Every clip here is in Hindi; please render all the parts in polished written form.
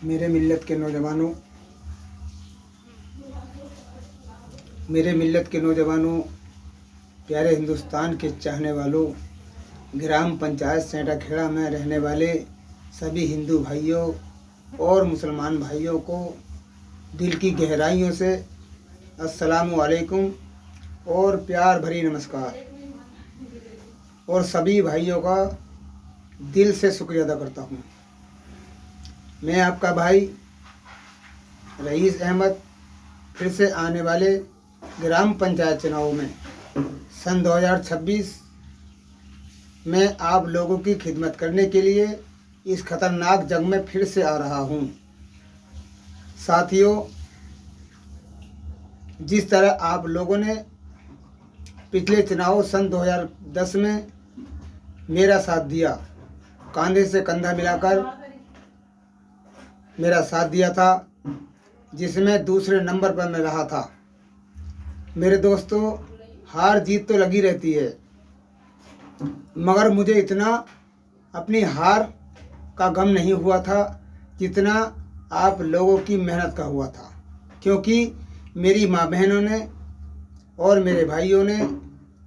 मेरे मिल्लत के नौजवानों, प्यारे हिंदुस्तान के चाहने वालों, ग्राम पंचायत सेंटा खेड़ा में रहने वाले सभी हिंदू भाइयों और मुसलमान भाइयों को दिल की गहराइयों से अस्सलामु अलैकुम और प्यार भरी नमस्कार। और सभी भाइयों का दिल से शुक्रिया अदा करता हूँ। मैं आपका भाई रईस अहमद फिर से आने वाले ग्राम पंचायत चुनाव में सन 2026 में आप लोगों की खिदमत करने के लिए इस खतरनाक जंग में फिर से आ रहा हूँ। साथियों, जिस तरह आप लोगों ने पिछले चुनाव सन 2010 में मेरा साथ दिया, कंधे से कंधा मिलाकर मेरा साथ दिया था, जिसमें दूसरे नंबर पर मैं रहा था। मेरे दोस्तों, हार जीत तो लगी रहती है, मगर मुझे इतना अपनी हार का गम नहीं हुआ था जितना आप लोगों की मेहनत का हुआ था। क्योंकि मेरी माँ बहनों ने और मेरे भाइयों ने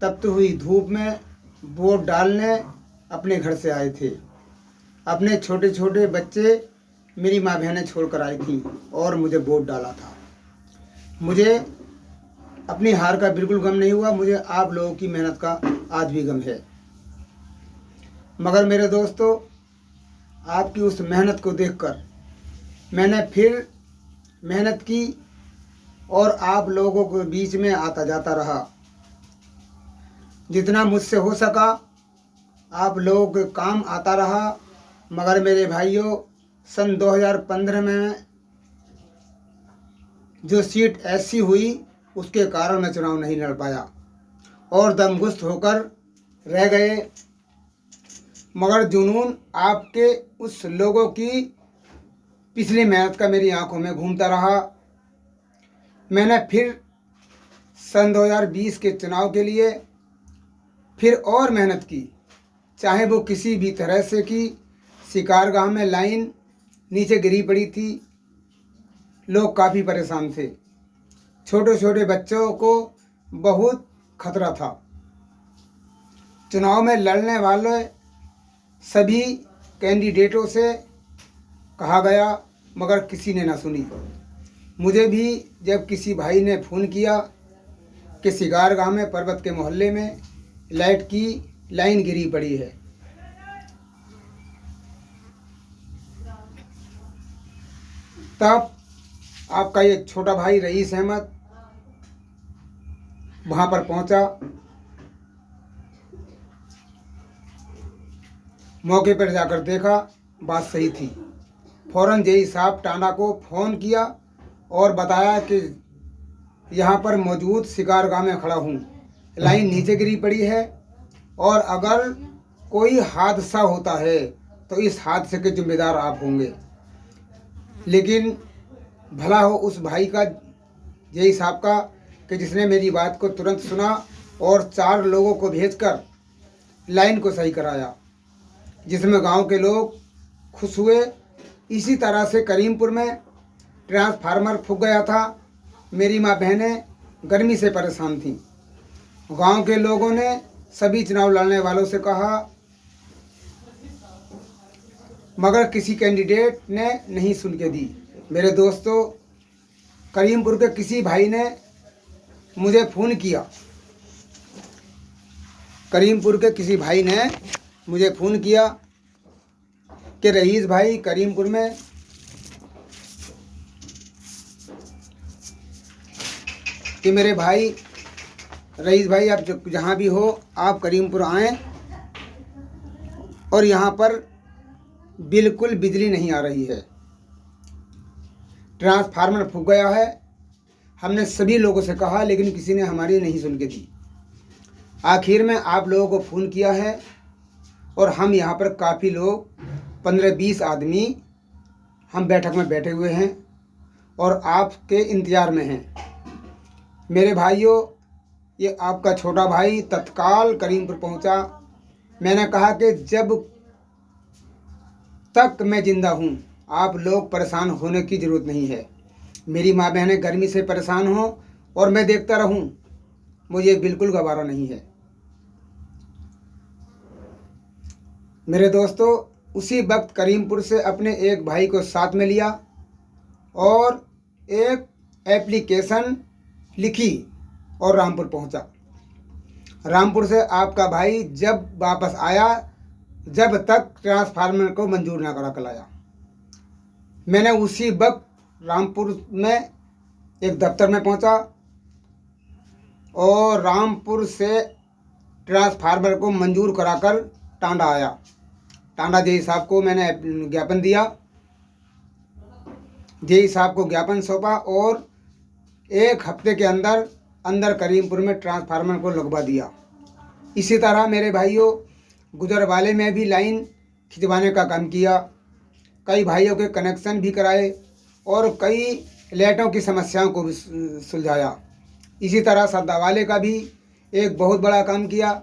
तपती हुई धूप में वोट डालने अपने घर से आए थे। अपने छोटे छोटे बच्चे मेरी माँ बहनें छोड़कर आई थी और मुझे वोट डाला था। मुझे अपनी हार का बिल्कुल गम नहीं हुआ। मुझे आप लोगों की मेहनत का आज भी गम है। मगर मेरे दोस्तों, आपकी उस मेहनत को देखकर मैंने फिर मेहनत की और आप लोगों के बीच में आता जाता रहा। जितना मुझसे हो सका आप लोगों के काम आता रहा। मगर मेरे भाइयों, सन 2015 में जो सीट ऐसी हुई, उसके कारण मैं चुनाव नहीं लड़ पाया और दमगुस्त होकर रह गए। मगर जुनून आपके उस लोगों की पिछली मेहनत का मेरी आंखों में घूमता रहा। मैंने फिर सन 2020 के चुनाव के लिए फिर और मेहनत की, चाहे वो किसी भी तरह से की। शिकारगाह में लाइन नीचे गिरी पड़ी थी, लोग काफ़ी परेशान थे। छोटे छोटे बच्चों को बहुत खतरा था। चुनाव में लड़ने वाले सभी कैंडिडेटों से कहा गया, मगर किसी ने ना सुनी। मुझे भी जब किसी भाई ने फ़ोन किया कि शिकारगाह में पर्वत के मोहल्ले में लाइट की लाइन गिरी पड़ी है, तब आपका एक छोटा भाई रईस अहमद वहाँ पर पहुँचा। मौके पर जाकर देखा, बात सही थी। फ़ौरन जेई साहब टांडा को फ़ोन किया और बताया कि यहाँ पर मौजूद शिकारगाह में खड़ा हूँ, लाइन नीचे गिरी पड़ी है और अगर कोई हादसा होता है तो इस हादसे के जिम्मेदार आप होंगे। लेकिन भला हो उस भाई का, जेई साहब का, कि जिसने मेरी बात को तुरंत सुना और 4 लोगों को भेजकर लाइन को सही कराया, जिसमें गांव के लोग खुश हुए। इसी तरह से करीमपुर में ट्रांसफार्मर फूक गया था। मेरी माँ बहनें गर्मी से परेशान थीं। गांव के लोगों ने सभी चुनाव लड़ने वालों से कहा, मगर किसी कैंडिडेट ने नहीं सुन के दी। मेरे दोस्तों, करीमपुर के किसी भाई ने मुझे फ़ोन किया, कि रईस भाई, करीमपुर में कि मेरे भाई रईस भाई, आप जहाँ भी हो, आप करीमपुर आएँ। और यहाँ पर बिल्कुल बिजली नहीं आ रही है, ट्रांसफार्मर फूक गया है। हमने सभी लोगों से कहा, लेकिन किसी ने हमारी नहीं सुन के दी। आखिर में आप लोगों को फ़ोन किया है और हम यहाँ पर काफ़ी लोग, 15-20 आदमी, हम बैठक में बैठे हुए हैं और आपके इंतज़ार में हैं। मेरे भाइयों, ये आपका छोटा भाई तत्काल करीमपुर पहुँचा। मैंने कहा कि जब तक मैं ज़िंदा हूँ आप लोग परेशान होने की ज़रूरत नहीं है। मेरी माँ बहनें गर्मी से परेशान हों और मैं देखता रहूं, मुझे बिल्कुल गवारा नहीं है। मेरे दोस्तों, उसी वक्त करीमपुर से अपने एक भाई को साथ में लिया और एक एप्लीकेशन लिखी और रामपुर पहुंचा। रामपुर से आपका भाई जब वापस आया, जब तक ट्रांसफार्मर को मंजूर ना करा कर लाया, मैंने उसी वक्त रामपुर में एक दफ्तर में पहुंचा और रामपुर से ट्रांसफार्मर को मंजूर कराकर टांडा आया। टांडा जेई साहब को मैंने ज्ञापन दिया, जेई साहब को ज्ञापन सौंपा और 1 हफ्ते के अंदर करीमपुर में ट्रांसफार्मर को लगवा दिया। इसी तरह मेरे भाइयों गुजरवाले में भी लाइन खिंचवाने का काम किया, कई भाइयों के कनेक्शन भी कराए और कई लाइटों की समस्याओं को भी सुलझाया। इसी तरह सद्दावाले का भी एक बहुत बड़ा काम किया,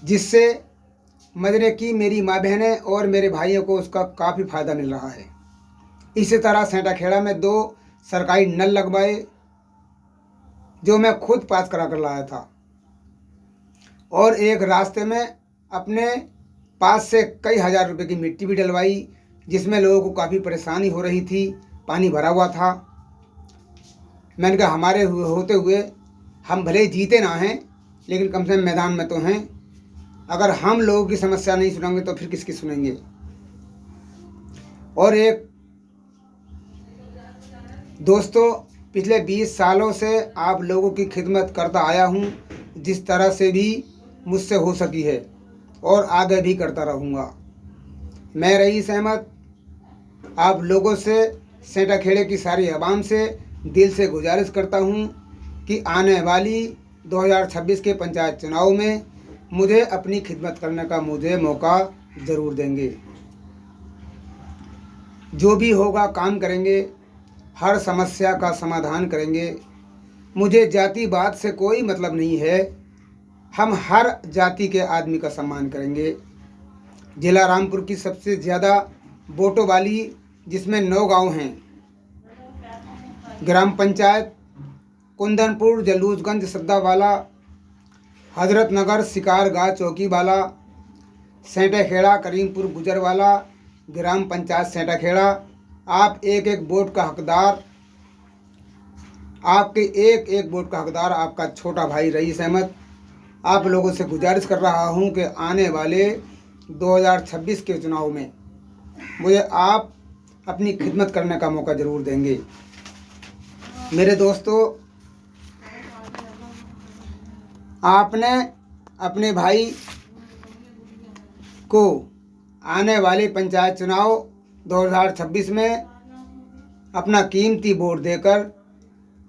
जिससे मजरे की मेरी माँ बहनें और मेरे भाइयों को उसका काफ़ी फ़ायदा मिल रहा है। इसी तरह सेंटा खेड़ा में 2 सरकारी नल लगवाए, जो मैं खुद पास करा कर लाया था, और एक रास्ते में अपने पास से कई हज़ार रुपए की मिट्टी भी डलवाई, जिसमें लोगों को काफ़ी परेशानी हो रही थी, पानी भरा हुआ था। मैंने कहा हमारे होते हुए हम भले ही जीते ना हैं, लेकिन कम से कम मैदान में तो हैं। अगर हम लोगों की समस्या नहीं सुनेंगे तो फिर किसकी सुनेंगे। और एक दोस्तों, पिछले 20 सालों से आप लोगों की खिदमत करता आया हूँ, जिस तरह से भी मुझसे हो सकी है, और आगे भी करता रहूँगा। मैं रईस अहमद आप लोगों से, सेंटा खेड़े की सारी आवाम से दिल से गुजारिश करता हूँ कि आने वाली 2026 के पंचायत चुनाव में मुझे अपनी खिदमत करने का मौका ज़रूर देंगे। जो भी होगा काम करेंगे, हर समस्या का समाधान करेंगे। मुझे जातिवाद से कोई मतलब नहीं है, हम हर जाति के आदमी का सम्मान करेंगे। जिला रामपुर की सबसे ज़्यादा वोटों वाली, जिसमें 9 गांव हैं, ग्राम पंचायत कुंदनपुर, जलूसगंज, सद्दावाला, हजरत नगर, शिकारगाह, चौकीवाला, सेंटा खेड़ा, करीमपुर, गुजरवाला, ग्राम पंचायत सेंटा खेड़ा। आप एक एक वोट का हकदार, आपके एक एक वोट का हकदार आपका छोटा भाई रईस अहमद आप लोगों से गुजारिश कर रहा हूं कि आने वाले 2026 के चुनाव में मुझे आप अपनी खिदमत करने का मौका ज़रूर देंगे। मेरे दोस्तों, आपने अपने भाई को आने वाले पंचायत चुनाव 2026 में अपना कीमती वोट देकर,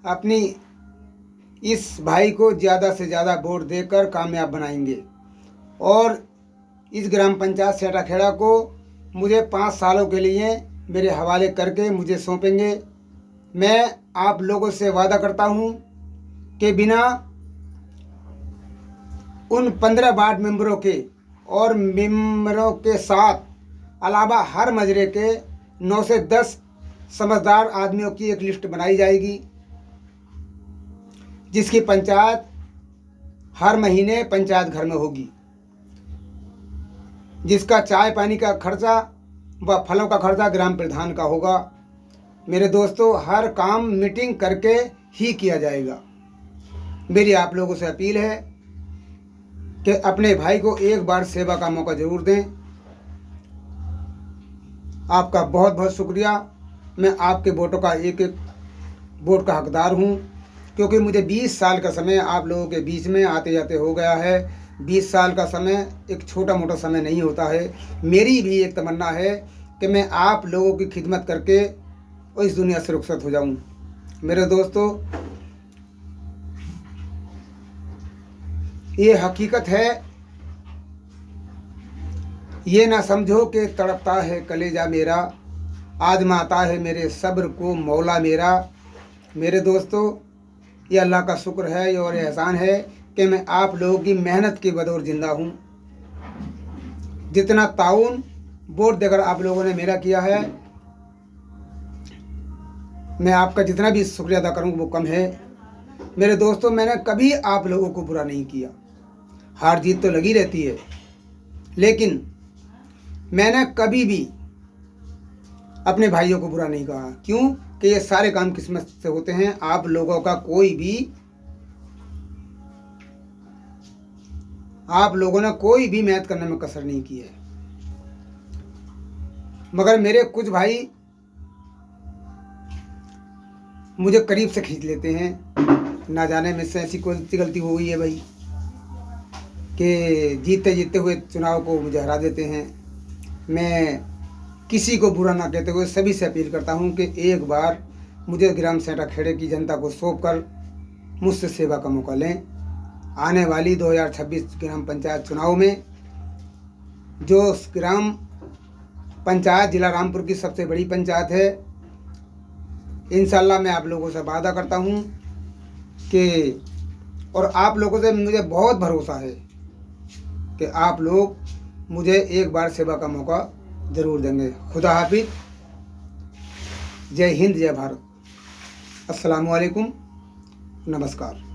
अपनी इस भाई को ज़्यादा से ज़्यादा वोट देकर कामयाब बनाएंगे और इस ग्राम पंचायत सेंटा खेड़ा को मुझे 5 सालों के लिए मेरे हवाले करके मुझे सौंपेंगे। मैं आप लोगों से वादा करता हूं कि बिना उन 15 वार्ड मेंबरों के और मेंबरों के साथ अलावा हर मजरे के 9 से 10 समझदार आदमियों की एक लिस्ट बनाई जाएगी, जिसकी पंचायत हर महीने पंचायत घर में होगी, जिसका चाय पानी का खर्चा व फलों का खर्चा ग्राम प्रधान का होगा। मेरे दोस्तों, हर काम मीटिंग करके ही किया जाएगा। मेरी आप लोगों से अपील है कि अपने भाई को एक बार सेवा का मौका ज़रूर दें। आपका बहुत बहुत शुक्रिया। मैं आपके वोटों का एक एक वोट का हकदार हूं, क्योंकि मुझे 20 साल का समय आप लोगों के बीच में आते जाते हो गया है। 20 साल का समय एक छोटा मोटा समय नहीं होता है। मेरी भी एक तमन्ना है कि मैं आप लोगों की खिदमत करके और इस दुनिया से रुखसत हो जाऊं। मेरे दोस्तों, ये हकीकत है, ये ना समझो कि तड़पता है कलेजा मेरा, आजमाता है मेरे सब्र को मौला मेरा। मेरे दोस्तों, ये अल्लाह का शुक्र है और एहसान है कि मैं आप लोगों की मेहनत के बदौर ज़िंदा हूँ। जितना ताउन वोट देकर आप लोगों ने मेरा किया है, मैं आपका जितना भी शुक्रिया अदा करूँ वो कम है। मेरे दोस्तों, मैंने कभी आप लोगों को बुरा नहीं किया। हार जीत तो लगी रहती है, लेकिन मैंने कभी भी अपने भाइयों को बुरा नहीं कहा। क्यों? कि ये सारे काम किस्मत से होते हैं। आप लोगों का आप लोगों ने कोई भी मेहनत करने में कसर नहीं की है। मगर मेरे कुछ भाई मुझे करीब से खींच लेते हैं। ना जाने में से ऐसी कौन सी गलती हो गई है भाई कि जीतते जीतते हुए चुनाव को मुझे हरा देते हैं। मैं किसी को बुरा ना कहते हुए सभी से अपील करता हूं कि एक बार मुझे ग्राम सेंटा खेड़े की जनता को सौंप कर मुझसे सेवा का मौका लें। आने वाली 2026 ग्राम पंचायत चुनाव में जो ग्राम पंचायत जिला रामपुर की सबसे बड़ी पंचायत है, इंशाल्लाह मैं आप लोगों से वादा करता हूं कि, और आप लोगों से मुझे बहुत भरोसा है कि आप लोग मुझे एक बार सेवा का मौका ज़रूर देंगे। खुदा हाफिज। जय हिंद, जय भारत। अस्सलामु अलैकुम, नमस्कार।